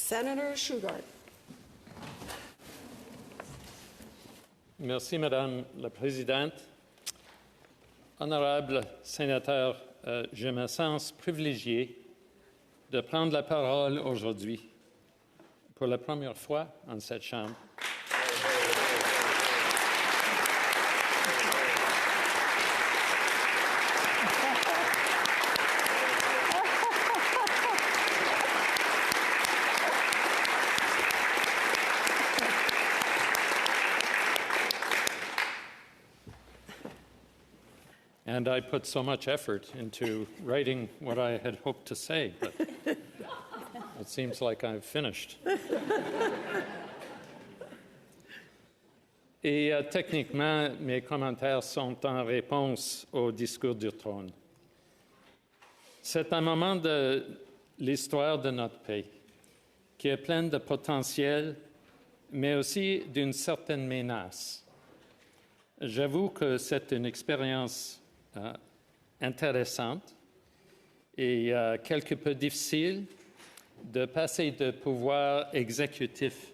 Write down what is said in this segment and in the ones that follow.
Senator Shugart. Merci, Madame la Présidente. Honorable sénateur, je me sens privilégié de prendre la parole aujourd'hui pour la première fois en cette Chambre. And I put so much effort into writing what I had hoped to say, but it seems like I've finished. Et techniquement, mes commentaires sont en réponse au discours du trône. C'est un moment de l'histoire de notre pays qui est plein de potentiel, mais aussi d'une certaine menace. J'avoue que c'est une expérience intéressante et quelque peu difficile de passer du pouvoir exécutif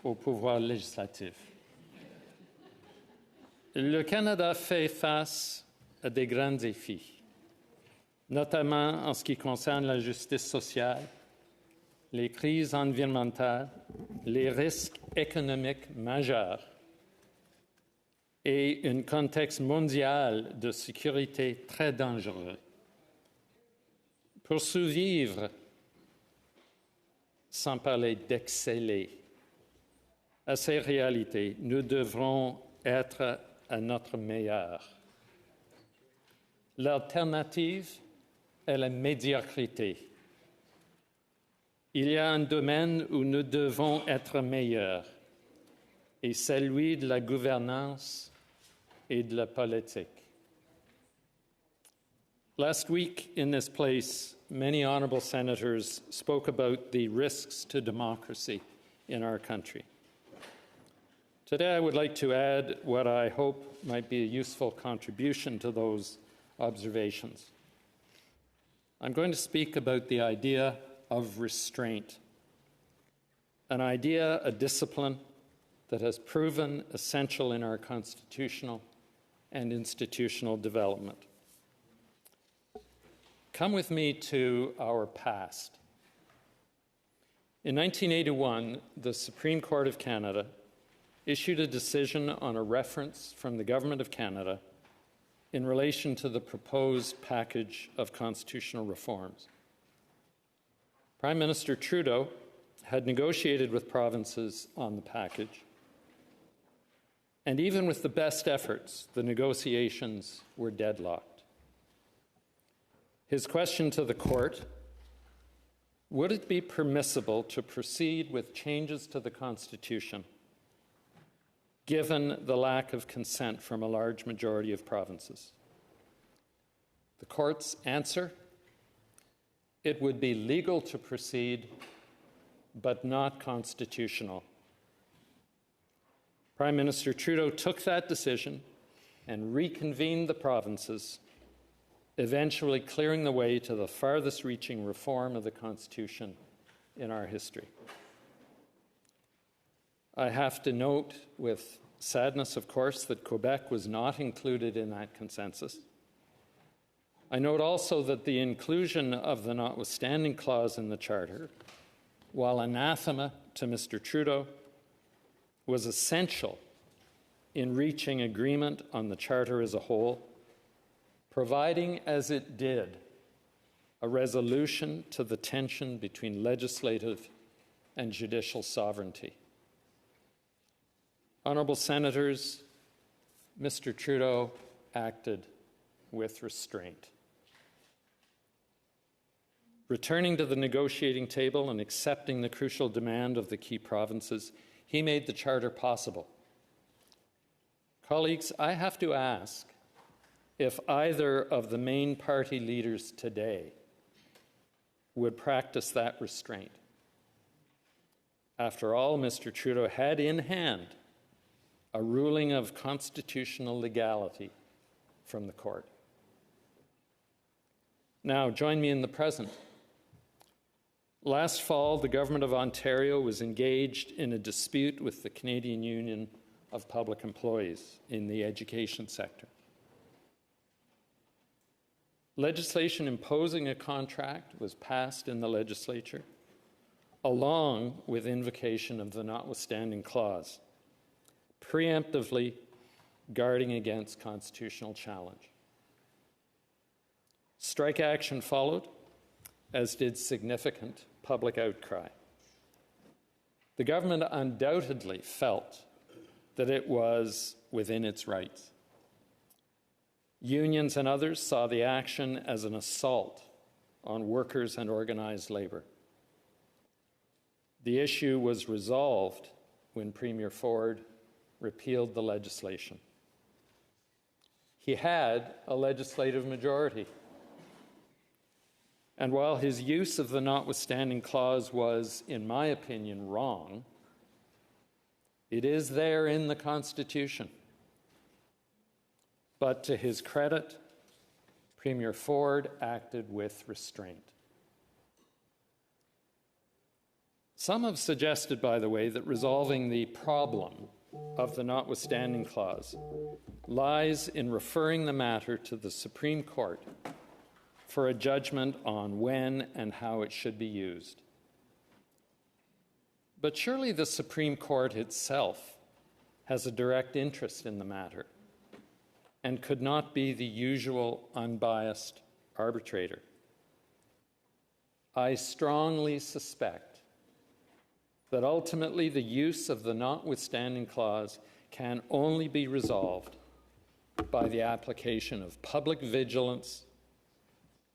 au pouvoir législatif. Le Canada fait face à des grands défis, notamment en ce qui concerne la justice sociale, les crises environnementales, les risques économiques majeurs et un contexte mondial de sécurité très dangereux. Pour survivre, sans parler d'exceller, à ces réalités, nous devrons être à notre meilleur. L'alternative est la médiocrité. Il y a un domaine où nous devons être meilleurs, et celui de la gouvernance et de la politique. Last week in this place, many honourable senators spoke about the risks to democracy in our country. Today I would like to add what I hope might be a useful contribution to those observations. I'm going to speak about the idea of restraint, an idea, a discipline that has proven essential in our constitutional and institutional development. Come with me to our past. In 1981, the Supreme Court of Canada issued a decision on a reference from the Government of Canada in relation to the proposed package of constitutional reforms. Prime Minister Trudeau had negotiated with provinces on the package, and even with the best efforts, the negotiations were deadlocked. His question to the court: would it be permissible to proceed with changes to the Constitution given the lack of consent from a large majority of provinces? The court's answer: it would be legal to proceed, but not constitutional. Prime Minister Trudeau took that decision and reconvened the provinces, eventually clearing the way to the farthest-reaching reform of the Constitution in our history. I have to note with sadness, of course, that Quebec was not included in that consensus. I note also that the inclusion of the notwithstanding clause in the Charter, while anathema to Mr. Trudeau, was essential in reaching agreement on the Charter as a whole, providing, as it did, a resolution to the tension between legislative and judicial sovereignty. Honourable Senators, Mr. Trudeau acted with restraint. Returning to the negotiating table and accepting the crucial demand of the key provinces, he made the Charter possible. Colleagues, I have to ask if either of the main party leaders today would practice that restraint. After all, Mr. Trudeau had in hand a ruling of constitutional legality from the court. Now, join me in the present. Last fall, the Government of Ontario was engaged in a dispute with the Canadian Union of Public Employees in the education sector. Legislation imposing a contract was passed in the legislature, along with invocation of the notwithstanding clause, preemptively guarding against constitutional challenge. Strike action followed, as did significant public outcry. The government undoubtedly felt that it was within its rights. Unions and others saw the action as an assault on workers and organized labor. The issue was resolved when Premier Ford repealed the legislation. He had a legislative majority. And while his use of the notwithstanding clause was, in my opinion, wrong, it is there in the Constitution. But to his credit, Premier Ford acted with restraint. Some have suggested, by the way, that resolving the problem of the notwithstanding clause lies in referring the matter to the Supreme Court for a judgment on when and how it should be used. But surely the Supreme Court itself has a direct interest in the matter and could not be the usual unbiased arbitrator. I strongly suspect that ultimately the use of the notwithstanding clause can only be resolved by the application of public vigilance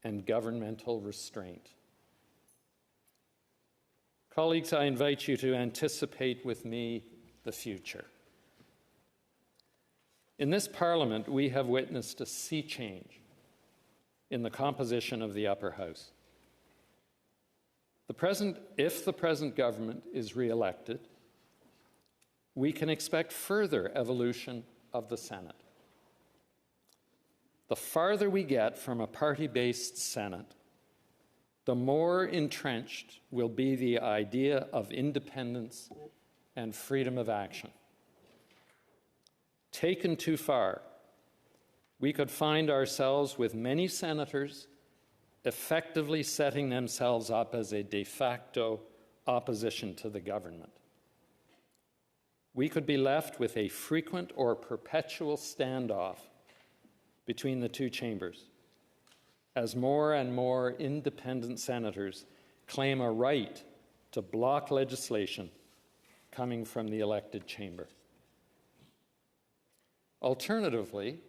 and governmental restraint. Colleagues, I invite you to anticipate with me the future. In this Parliament, we have witnessed a sea change in the composition of the upper house. If the present government is re-elected, we can expect further evolution of the Senate. The farther we get from a party-based Senate, the more entrenched will be the idea of independence and freedom of action. Taken too far, we could find ourselves with many senators effectively setting themselves up as a de facto opposition to the government. We could be left with a frequent or perpetual standoff between the two chambers, as more and more independent senators claim a right to block legislation coming from the elected chamber. Alternatively,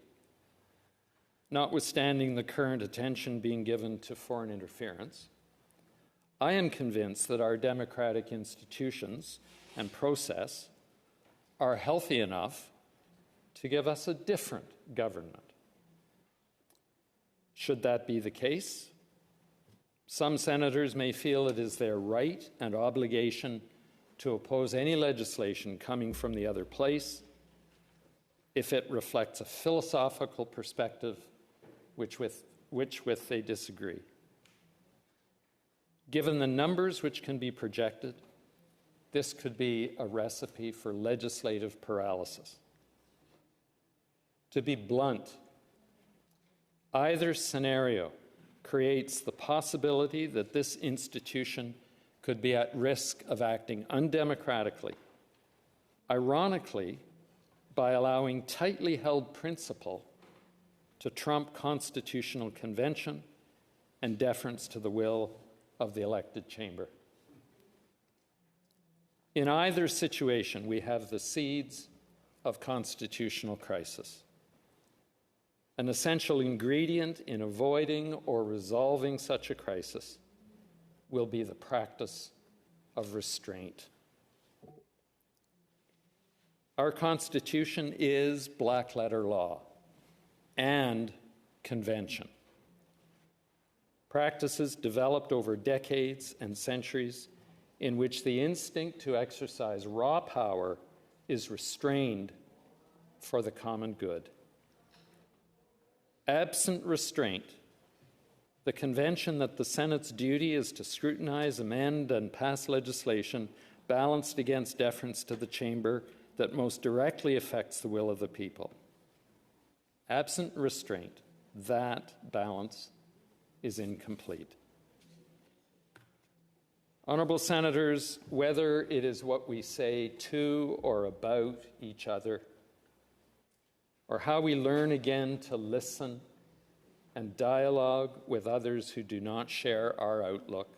notwithstanding the current attention being given to foreign interference, I am convinced that our democratic institutions and process are healthy enough to give us a different government. Should that be the case, some senators may feel it is their right and obligation to oppose any legislation coming from the other place if it reflects a philosophical perspective which with they disagree. Given the numbers which can be projected, this could be a recipe for legislative paralysis. To be blunt, either scenario creates the possibility that this institution could be at risk of acting undemocratically, ironically, by allowing tightly held principle to trump constitutional convention and deference to the will of the elected chamber. In either situation, we have the seeds of constitutional crisis. An essential ingredient in avoiding or resolving such a crisis will be the practice of restraint. Our Constitution is black-letter law and convention. Practices developed over decades and centuries in which the instinct to exercise raw power is restrained for the common good. Absent restraint, the convention that the Senate's duty is to scrutinize, amend, and pass legislation balanced against deference to the chamber that most directly affects the will of the people. Absent restraint, that balance is incomplete. Honourable Senators, whether it is what we say to or about each other, or how we learn again to listen and dialogue with others who do not share our outlook,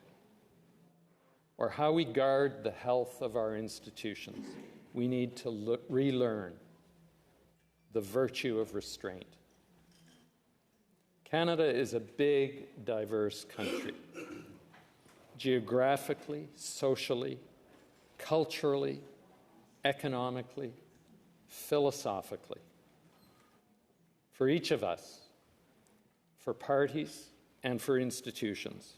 or how we guard the health of our institutions, we need to relearn the virtue of restraint. Canada is a big, diverse country, geographically, socially, culturally, economically, philosophically. For each of us, for parties, and for institutions,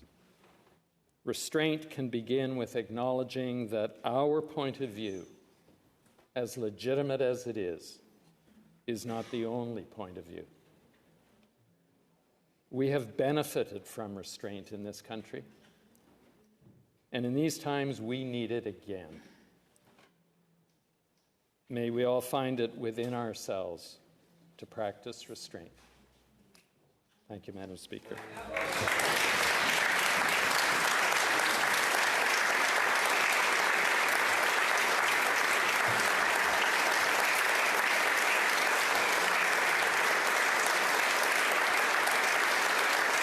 restraint can begin with acknowledging that our point of view, as legitimate as it is not the only point of view. We have benefited from restraint in this country, and in these times we need it again. May we all find it within ourselves to practice restraint. Thank you, Madam Speaker.